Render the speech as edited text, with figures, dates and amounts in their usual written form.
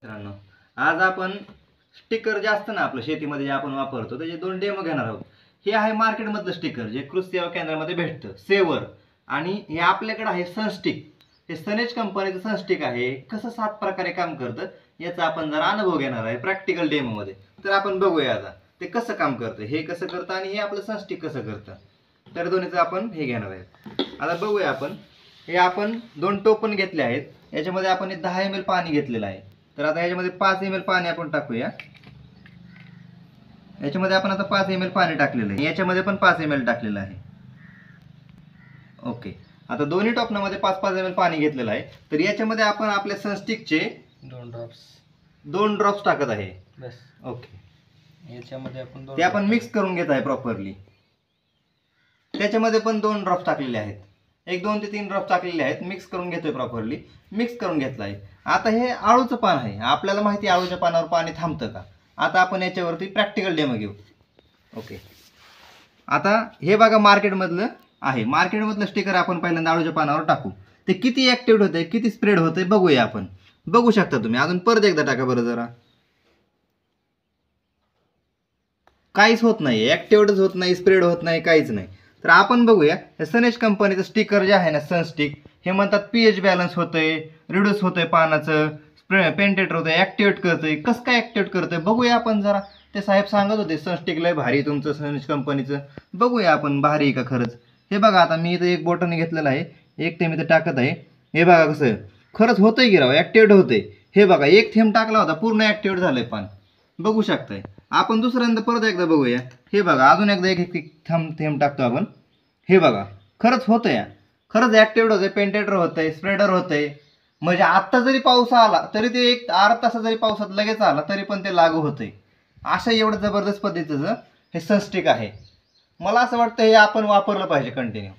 मित्रांनो, आज आपण स्टिकर जे असतं ना आपलं शेतीमध्ये जे आपण वापरतो त्याचे दोन डेमो घेणार आहोत. हे आहे मार्केटमधलं स्टिकर जे कृषी सेवा केंद्रामध्ये भेटतं, सेवर. आणि हे आपल्याकडे आहे सनस्टिक. हे सनेज कंपनीचं सनस्टिक आहे. कसं 7 प्रकारे काम करतं याचा आपण जरा अनुभव घेणार आहे प्रॅक्टिकल डेमोमध्ये. तर आपण बघूया आता ते कसं काम करतं, हे कसं करतं आणि हे आपलं सनस्टिक कसं करतं. तर दोन्हीचं आपण हे घेणार आहे. आता बघूया आपण. हे आपण 2 टोपण घेतले आहेत. याच्यामध्ये आपण 10 ml पाणी घेतलेलं आहे. तर आता याच्यामध्ये 5 ml पाणी आपण टाकूया. याच्यामध्ये आपण आता 5 ml पाणी टाकलेलं आहे. याच्यामध्ये पण 5 ml टाकलेलं आहे. ओके. आता दोन्ही टोपणामध्ये 5-5 ml पाणी घेतलेलं आहे. तर याच्यामध्ये आपण आपल्या सनस्टिकचे 2 ड्रॉप्स टाकत आहे. बस. ओके. याच्यामध्ये आपण ते आपण मिक्स करून घेत आहे प्रॉपरली. त्याच्यामध्ये पण 2 ड्रॉप्स टाकलेले आहेत. 2 ते 3 ड्रॉप टाकलेले आहेत. मिक्स करून घेतोय प्रॉपरली. मिक्स करून घेतलं आहे. आता हे आळूचं पान आहे. आपल्याला माहिती आहे आळूच्या पानावर पाणी थांबतं का. आता आपण याच्यावरती प्रॅक्टिकल डेमो घेऊ. ओके. आता हे बघा मार्केटमधलं आहे. मार्केटमधलं स्टिकर आपण पहिल्यांदा आळूच्या पानावर टाकू. ते किती ॲक्टिव्ह होतंय, किती स्प्रेड होतंय बघूया आपण. बघू शकता तुम्ही. अजून परत एकदा टाका बरं जरा. काहीच होत नाही. ॲक्टिव्हच होत नाही, स्प्रेड होत नाही, काहीच नाही. तर आपण बघूया. हे सनेज कंपनीचं स्टिकर जे आहे ना सनस्टिक, हे म्हणतात पीएच बॅलन्स होतंय, रिड्यूस होतंय पानाचं, पेंटेटर होतंय, ॲक्टिवेट करतंय. कसं काय ॲक्टिवेट करतंय बघूया आपण जरा. ते साहेब सांगत होते सनस्टिक लय भारी तुमचं सनेज कंपनीचं. बघूया आपण भारी आहे का खरंच. हे बघा आता मी इथं एक बॉटल घेतलेलं आहे. एक थेंब इथं टाकत आहे. हे बघा कसं खरंच होतंय की राव, ॲक्टिवेट होतंय. हे बघा एक थेंब टाकला होता, पूर्ण ॲक्टिवेट झालंय पान. बघू शकताय. आपण दुसऱ्यांदा परत एकदा बघूया. हे बघा अजून एकदा एक थेंब टाकतो आपण. हे बघा खरंच होतंय, खरंच ॲक्टिवेट होतंय, पेंटेटर होतंय, स्प्रेडर होतंय. म्हणजे आत्ता जरी पाऊस आला तरी ते एक अर्धा तास जरी पावसात लगेच आला तरी पण ते लागू होतंय. असं एवढं जबरदस्त पद्धतीचं हे सनस्टिक आहे. मला असं वाटतं हे आपण वापरलं पाहिजे कंटिन्यू.